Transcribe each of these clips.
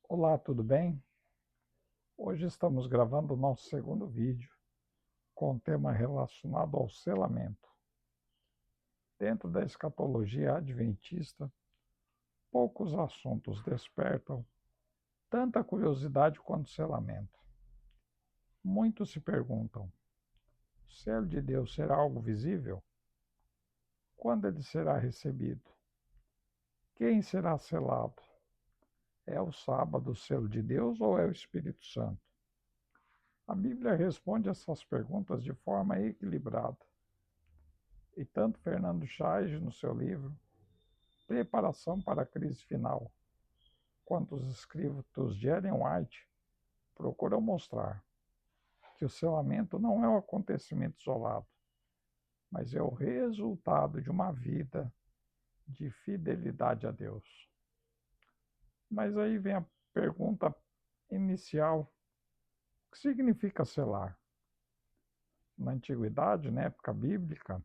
Olá, tudo bem? Hoje estamos gravando o nosso segundo vídeo com um tema relacionado ao selamento. Dentro da escatologia adventista, poucos assuntos despertam tanta curiosidade quanto o selamento. Muitos se perguntam: o selo de Deus será algo visível? Quando ele será recebido? Quem será selado? É o sábado o selo de Deus ou é o Espírito Santo? A Bíblia responde essas perguntas de forma equilibrada. E tanto Fernando Chage, no seu livro Preparação para a Crise Final, quanto os escritos de Ellen White procuram mostrar que o selamento não é um acontecimento isolado, mas é o resultado de uma vida de fidelidade a Deus. Mas aí vem a pergunta inicial: o que significa selar? Na antiguidade, na época bíblica,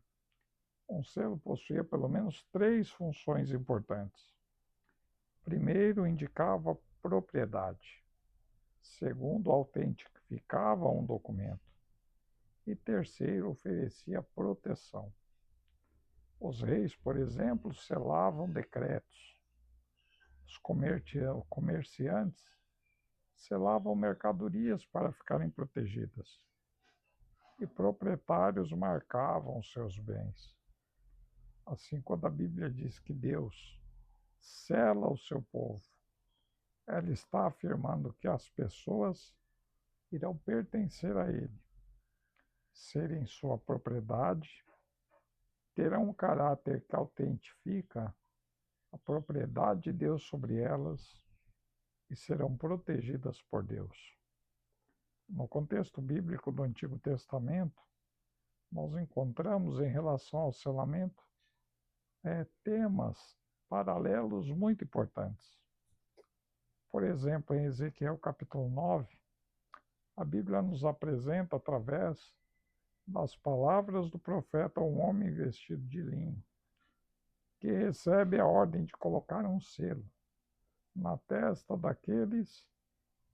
um selo possuía pelo menos três funções importantes. Primeiro, indicava propriedade. Segundo, autentificava um documento. E terceiro, oferecia proteção. Os reis, por exemplo, selavam decretos. Os comerciantes selavam mercadorias para ficarem protegidas. E proprietários marcavam seus bens. Assim, quando a Bíblia diz que Deus sela o seu povo, ela está afirmando que as pessoas irão pertencer a ele, serem sua propriedade, terão um caráter que autentifica a propriedade de Deus sobre elas e serão protegidas por Deus. No contexto bíblico do Antigo Testamento, nós encontramos em relação ao selamento temas paralelos muito importantes. Por exemplo, em Ezequiel capítulo 9, a Bíblia nos apresenta, através das palavras do profeta, um homem vestido de linho, que recebe a ordem de colocar um selo na testa daqueles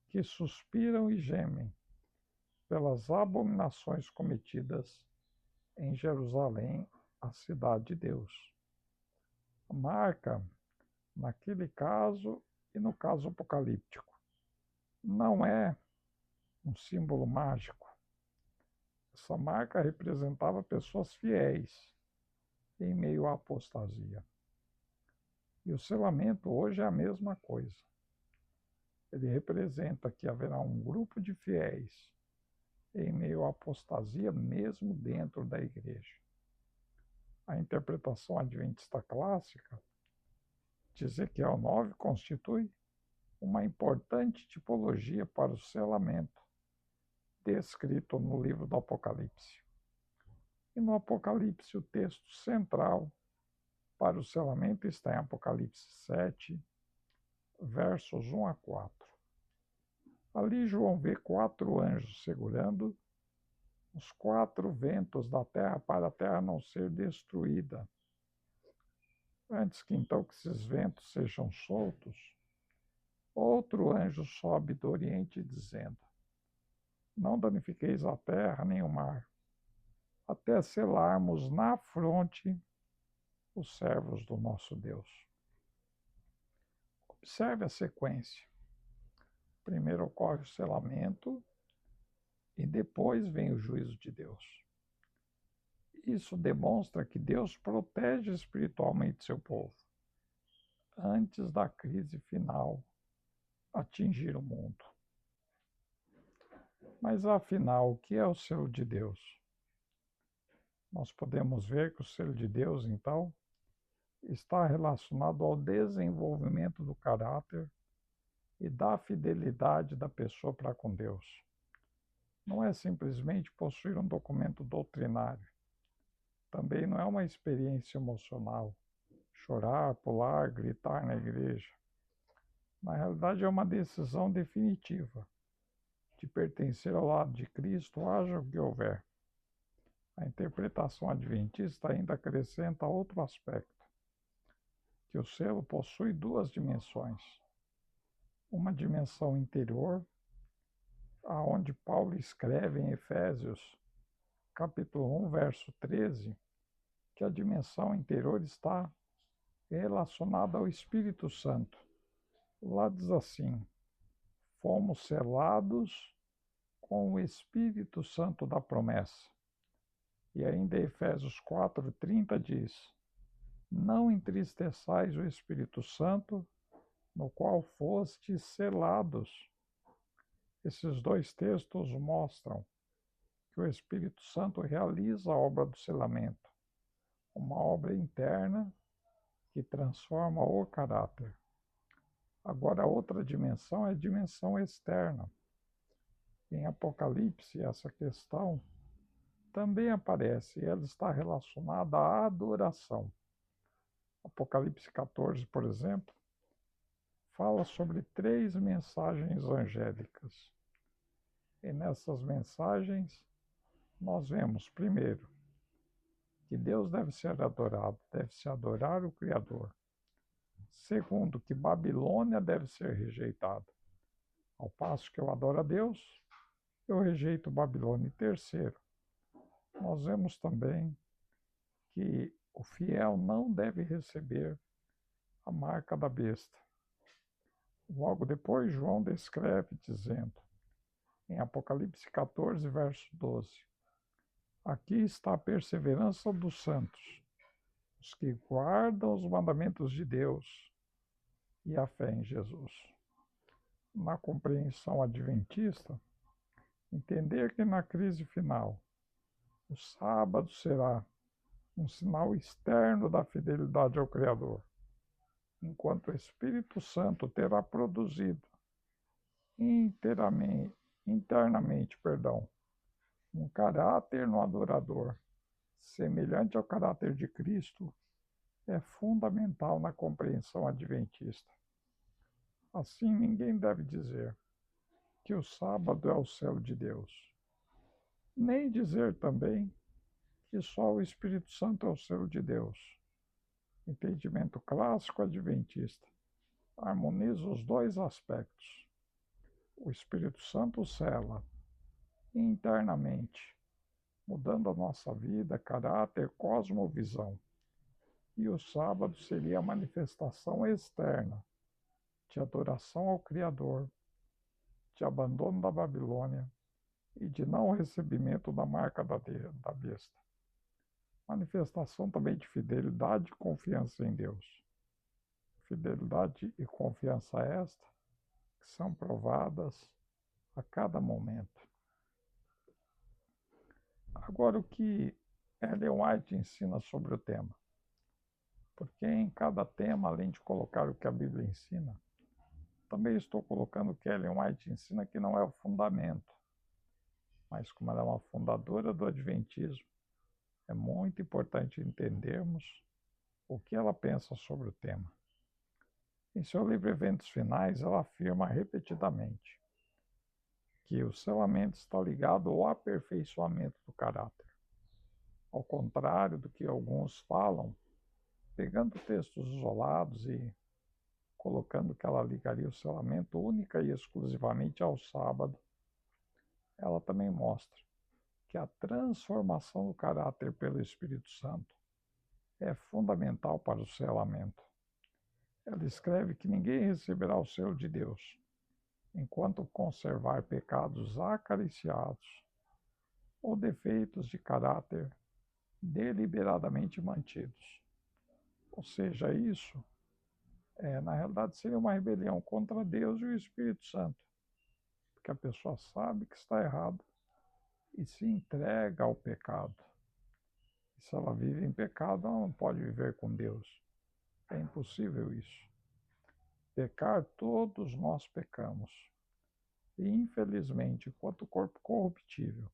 que suspiram e gemem pelas abominações cometidas em Jerusalém, a cidade de Deus. A marca, naquele caso e no caso apocalíptico, não é um símbolo mágico. Essa marca representava pessoas fiéis em meio à apostasia. E o selamento hoje é a mesma coisa. Ele representa que haverá um grupo de fiéis em meio à apostasia, mesmo dentro da igreja. A interpretação adventista clássica de Ezequiel 9 constitui uma importante tipologia para o selamento descrito no livro do Apocalipse. E no Apocalipse, o texto central para o selamento está em Apocalipse 7, versos 1 a 4. Ali João vê 4 anjos segurando os 4 ventos da terra para a terra não ser destruída. Antes que então que esses ventos sejam soltos, outro anjo sobe do oriente dizendo: não danifiqueis a terra nem o mar, até selarmos na fronte os servos do nosso Deus. Observe a sequência. Primeiro ocorre o selamento e depois vem o juízo de Deus. Isso demonstra que Deus protege espiritualmente seu povo antes da crise final atingir o mundo. Mas afinal, o que é o selo de Deus? Nós podemos ver que o selo de Deus, então, está relacionado ao desenvolvimento do caráter e da fidelidade da pessoa para com Deus. Não é simplesmente possuir um documento doutrinário. Também não é uma experiência emocional, chorar, pular, gritar na igreja. Na realidade, é uma decisão definitiva de pertencer ao lado de Cristo, haja o que houver. A interpretação adventista ainda acrescenta outro aspecto, que o selo possui 2 dimensões. uma dimensão interior, aonde Paulo escreve em Efésios, capítulo 1, verso 13, que a dimensão interior está relacionada ao Espírito Santo. Lá diz assim: fomos selados com o Espírito Santo da promessa. E ainda Efésios 4:30 diz: não entristeçais o Espírito Santo, no qual fostes selados. Esses dois textos mostram que o Espírito Santo realiza a obra do selamento, uma obra interna que transforma o caráter. Agora, a outra dimensão é a dimensão externa. Em Apocalipse, essa questão também aparece, e ela está relacionada à adoração. Apocalipse 14, por exemplo, fala sobre 3 mensagens angélicas. E nessas mensagens, nós vemos, primeiro, que Deus deve ser adorado, deve-se adorar o Criador. Segundo, que Babilônia deve ser rejeitada. Ao passo que eu adoro a Deus, eu rejeito Babilônia. E terceiro, nós vemos também que o fiel não deve receber a marca da besta. Logo depois, João descreve dizendo, em Apocalipse 14, verso 12, aqui está a perseverança dos santos, os que guardam os mandamentos de Deus e a fé em Jesus. Na compreensão adventista, entender que na crise final, o sábado será um sinal externo da fidelidade ao Criador, enquanto o Espírito Santo terá produzido internamente, um caráter no adorador, semelhante ao caráter de Cristo, é fundamental na compreensão adventista. Assim, ninguém deve dizer que o sábado é o céu de Deus, nem dizer também que só o Espírito Santo é o céu de Deus. Entendimento clássico adventista harmoniza os dois aspectos. O Espírito Santo cela internamente, mudando a nossa vida, caráter, cosmovisão. E o sábado seria a manifestação externa de adoração ao Criador, de abandono da Babilônia e de não recebimento da marca da besta. Manifestação também de fidelidade e confiança em Deus. Fidelidade e confiança esta que são provadas a cada momento. Agora, o que Ellen White ensina sobre o tema? Porque em cada tema, além de colocar o que a Bíblia ensina, também estou colocando o que Ellen White ensina, que não é o fundamento, mas como ela é uma fundadora do Adventismo, é muito importante entendermos o que ela pensa sobre o tema. Em seu livro Eventos Finais, ela afirma repetidamente que o selamento está ligado ao aperfeiçoamento do caráter. Ao contrário do que alguns falam, pegando textos isolados e colocando que ela ligaria o selamento única e exclusivamente ao sábado, ela também mostra que a transformação do caráter pelo Espírito Santo é fundamental para o selamento. Ela escreve que ninguém receberá o selo de Deus enquanto conservar pecados acariciados ou defeitos de caráter deliberadamente mantidos. Ou seja, isso, na realidade, seria uma rebelião contra Deus e o Espírito Santo, porque a pessoa sabe que está errado e se entrega ao pecado. E se ela vive em pecado, ela não pode viver com Deus. É impossível isso. Pecar, todos nós pecamos. E, infelizmente, enquanto o corpo corruptível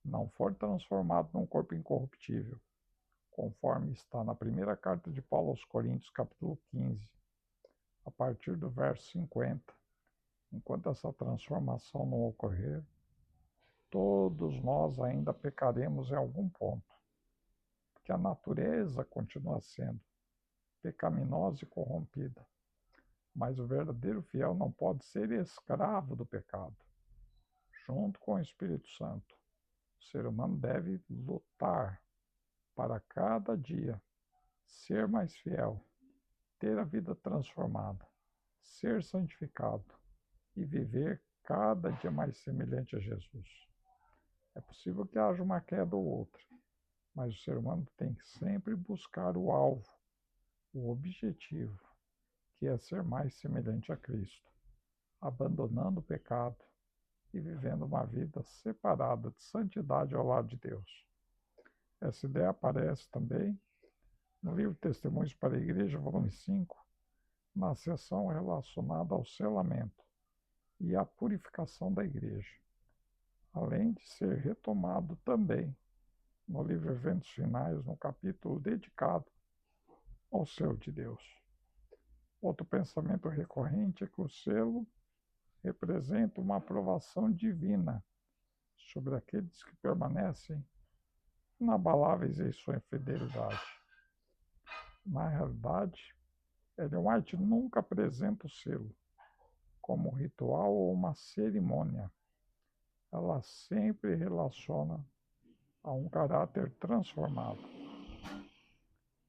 não for transformado num corpo incorruptível, conforme está na primeira carta de Paulo aos Coríntios, capítulo 15, a partir do verso 50, enquanto essa transformação não ocorrer, todos nós ainda pecaremos em algum ponto, porque a natureza continua sendo pecaminosa e corrompida. Mas o verdadeiro fiel não pode ser escravo do pecado. Junto com o Espírito Santo, o ser humano deve lutar para cada dia ser mais fiel, ter a vida transformada, ser santificado e viver cada dia mais semelhante a Jesus. É possível que haja uma queda ou outra, mas o ser humano tem que sempre buscar o alvo, o objetivo, que é ser mais semelhante a Cristo, abandonando o pecado e vivendo uma vida separada de santidade ao lado de Deus. Essa ideia aparece também no livro Testemunhos para a Igreja, volume 5, na seção relacionada ao selamento e à purificação da igreja, além de ser retomado também no livro Eventos Finais, no capítulo dedicado ao selo de Deus. Outro pensamento recorrente é que o selo representa uma aprovação divina sobre aqueles que permanecem inabaláveis em sua fidelidade. Na realidade, Ellen White nunca apresenta o selo como um ritual ou uma cerimônia. Ela sempre relaciona a um caráter transformado.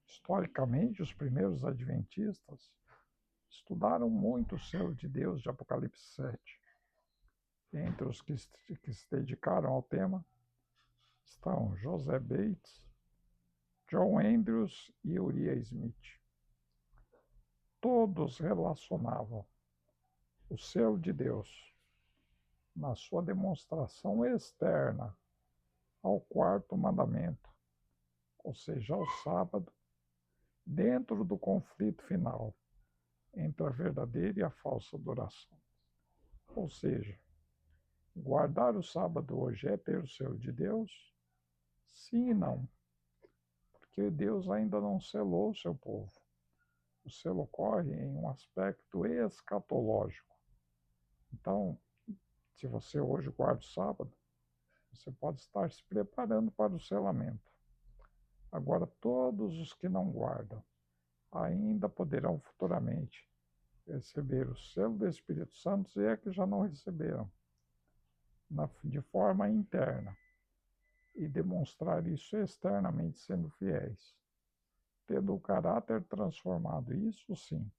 Historicamente, os primeiros adventistas estudaram muito o selo de Deus de Apocalipse 7. Entre os que se dedicaram ao tema estão José Bates, John Andrews e Uriah Smith. Todos relacionavam o selo de Deus na sua demonstração externa ao quarto mandamento, ou seja, ao sábado, dentro do conflito final entre a verdadeira e a falsa adoração. Ou seja, guardar o sábado hoje é ter o selo de Deus? Sim e não, porque Deus ainda não selou o seu povo. O selo ocorre em um aspecto escatológico. Então, se você hoje guarda o sábado, você pode estar se preparando para o selamento. Agora, todos os que não guardam ainda poderão futuramente receber o selo do Espírito Santo, se é que já não receberam, de forma interna, e demonstrar isso externamente sendo fiéis, tendo o caráter transformado, isso sim,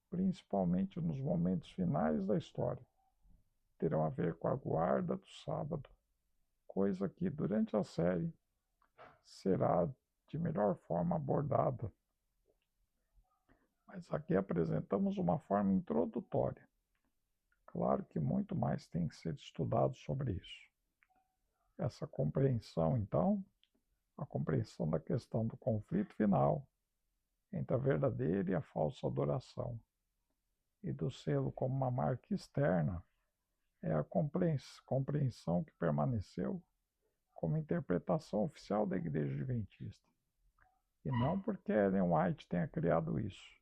principalmente nos momentos finais da história, terão a ver com a guarda do sábado, coisa que durante a série será de melhor forma abordada. Mas aqui apresentamos uma forma introdutória. Claro que muito mais tem que ser estudado sobre isso. Essa compreensão, então, a compreensão da questão do conflito final entre a verdadeira e a falsa adoração, e do selo como uma marca externa, é a compreensão que permaneceu como interpretação oficial da Igreja Adventista. E não porque Ellen White tenha criado isso,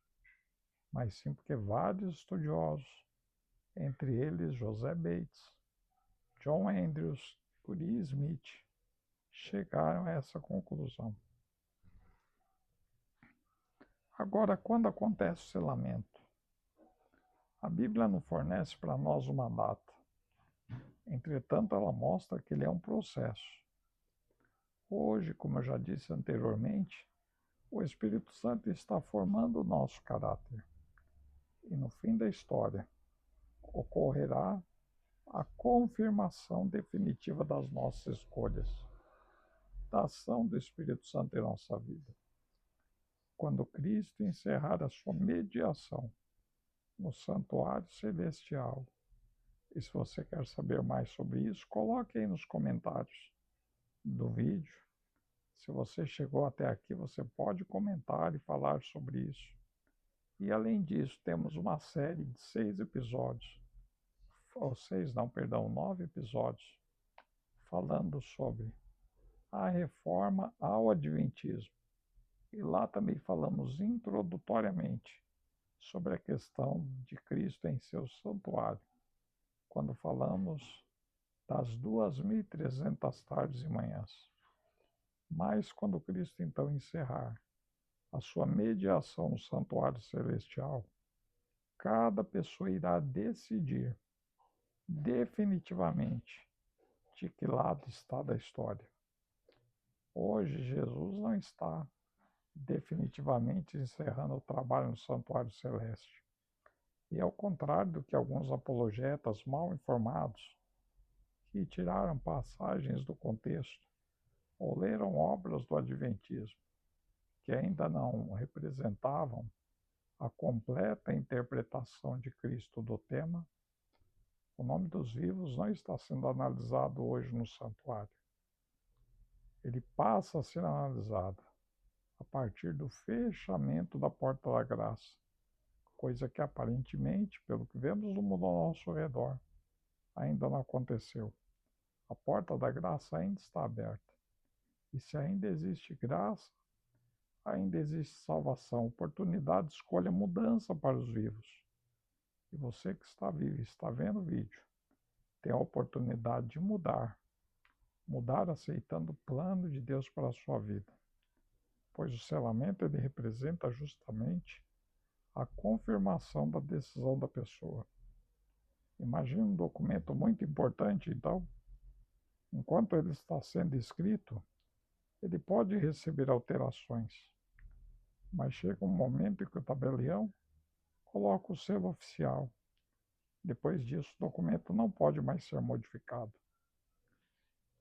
mas sim porque vários estudiosos, entre eles José Bates, John Andrews, Uriah Smith, chegaram a essa conclusão. Agora, quando acontece o selamento? A Bíblia não fornece para nós uma data. Entretanto, ela mostra que ele é um processo. Hoje, como eu já disse anteriormente, o Espírito Santo está formando o nosso caráter. E no fim da história, ocorrerá a confirmação definitiva das nossas escolhas, da ação do Espírito Santo em nossa vida. Quando Cristo encerrar a sua mediação no santuário celestial. E se você quer saber mais sobre isso, coloque aí nos comentários do vídeo. Se você chegou até aqui, você pode comentar e falar sobre isso. E além disso, temos uma série de 6 episódios, ou 6 não, perdão, 9 episódios, falando sobre a reforma ao Adventismo. E lá também falamos introdutoriamente sobre a questão de Cristo em seu santuário, quando falamos das 2.300 tardes e manhãs. Mas quando Cristo então encerrar a sua mediação no santuário celestial, cada pessoa irá decidir definitivamente de que lado está da história. Hoje, Jesus não está definitivamente encerrando o trabalho no santuário celeste. E ao contrário do que alguns apologetas mal informados, que tiraram passagens do contexto ou leram obras do Adventismo, que ainda não representavam a completa interpretação de Cristo do tema, o nome dos vivos não está sendo analisado hoje no santuário. Ele passa a ser analisado a partir do fechamento da porta da graça, coisa que aparentemente, pelo que vemos no mundo ao nosso redor, ainda não aconteceu. A porta da graça ainda está aberta. E se ainda existe graça, ainda existe salvação, oportunidade, escolha, mudança para os vivos. E você que está vivo e está vendo o vídeo, tem a oportunidade de mudar aceitando o plano de Deus para a sua vida. Pois o selamento ele representa justamente a confirmação da decisão da pessoa. Imagine um documento muito importante, então, enquanto ele está sendo escrito, ele pode receber alterações, mas chega um momento em que o tabelião coloca o selo oficial. Depois disso, o documento não pode mais ser modificado.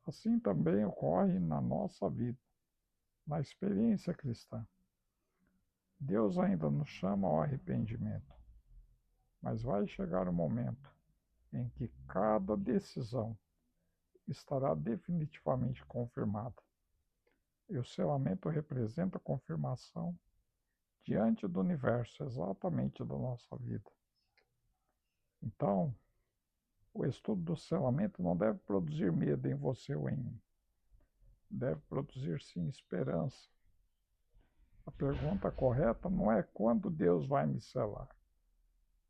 Assim também ocorre na nossa vida, na experiência cristã. Deus ainda nos chama ao arrependimento, mas vai chegar o momento em que cada decisão estará definitivamente confirmada. E o selamento representa a confirmação diante do universo, exatamente da nossa vida. Então, o estudo do selamento não deve produzir medo em você ou em mim. Deve produzir, sim, esperança. A pergunta correta não é quando Deus vai me selar,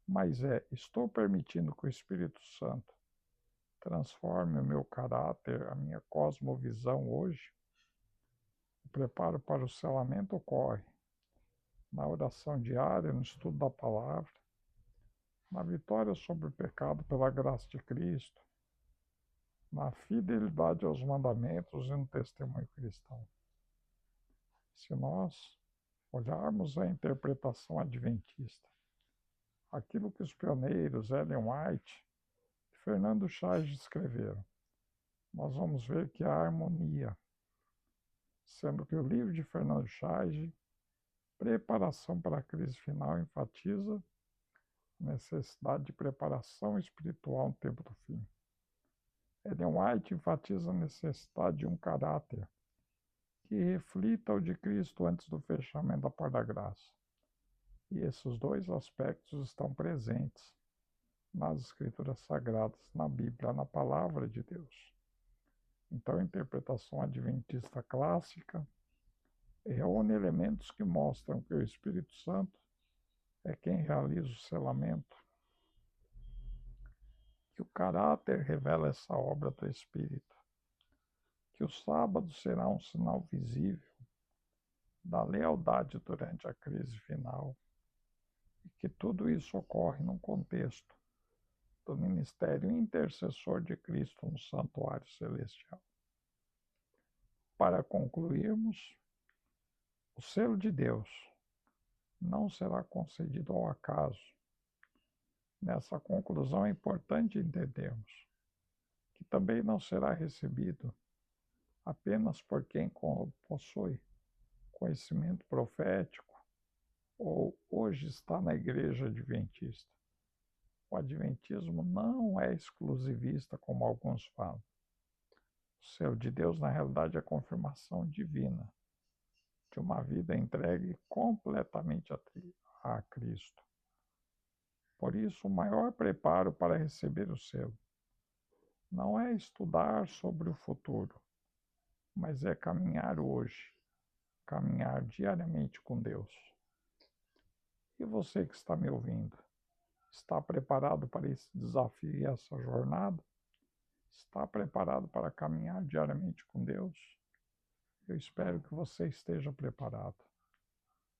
mas estou permitindo que o Espírito Santo transforme o meu caráter, a minha cosmovisão hoje? O preparo para o selamento ocorre na oração diária, no estudo da palavra, na vitória sobre o pecado pela graça de Cristo, na fidelidade aos mandamentos e no testemunho cristão. Se nós olharmos a interpretação adventista, aquilo que os pioneiros Ellen White e Fernando Chage escreveram, nós vamos ver que há harmonia, sendo que o livro de Fernando Chage, Preparação para a Crise Final, enfatiza a necessidade de preparação espiritual no tempo do fim. Ellen White enfatiza a necessidade de um caráter que reflita o de Cristo antes do fechamento da porta da graça. E esses dois aspectos estão presentes nas Escrituras Sagradas, na Bíblia, na Palavra de Deus. Então, a interpretação adventista clássica reúne elementos que mostram que o Espírito Santo é quem realiza o selamento, que o caráter revela essa obra do Espírito, que o sábado será um sinal visível da lealdade durante a crise final, e que tudo isso ocorre num contexto do ministério intercessor de Cristo no santuário celestial. Para concluirmos, o selo de Deus não será concedido ao acaso. Nessa conclusão é importante entendermos que também não será recebido apenas por quem possui conhecimento profético ou hoje está na igreja adventista. O adventismo não é exclusivista, como alguns falam. O selo de Deus, na realidade, é a confirmação divina de uma vida entregue completamente a Cristo. Por isso, o maior preparo para receber o selo não é estudar sobre o futuro, mas é caminhar hoje, caminhar diariamente com Deus. E você que está me ouvindo, está preparado para esse desafio e essa jornada? Está preparado para caminhar diariamente com Deus? Eu espero que você esteja preparado,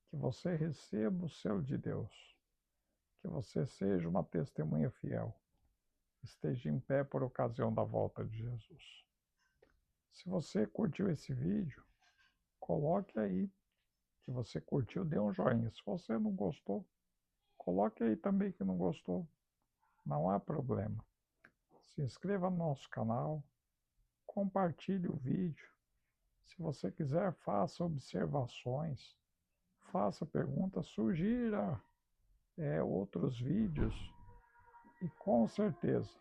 que você receba o selo de Deus, Que você seja uma testemunha fiel. Esteja em pé por ocasião da volta de Jesus. Se você curtiu esse vídeo, coloque aí que você curtiu, dê um joinha. Se você não gostou, coloque aí também que não gostou. Não há problema. Se inscreva no nosso canal, compartilhe o vídeo. Se você quiser, faça observações, faça perguntas, sugira outros vídeos e com certeza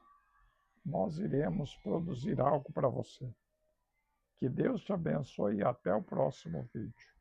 nós iremos produzir algo para você. Que Deus te abençoe e até o próximo vídeo.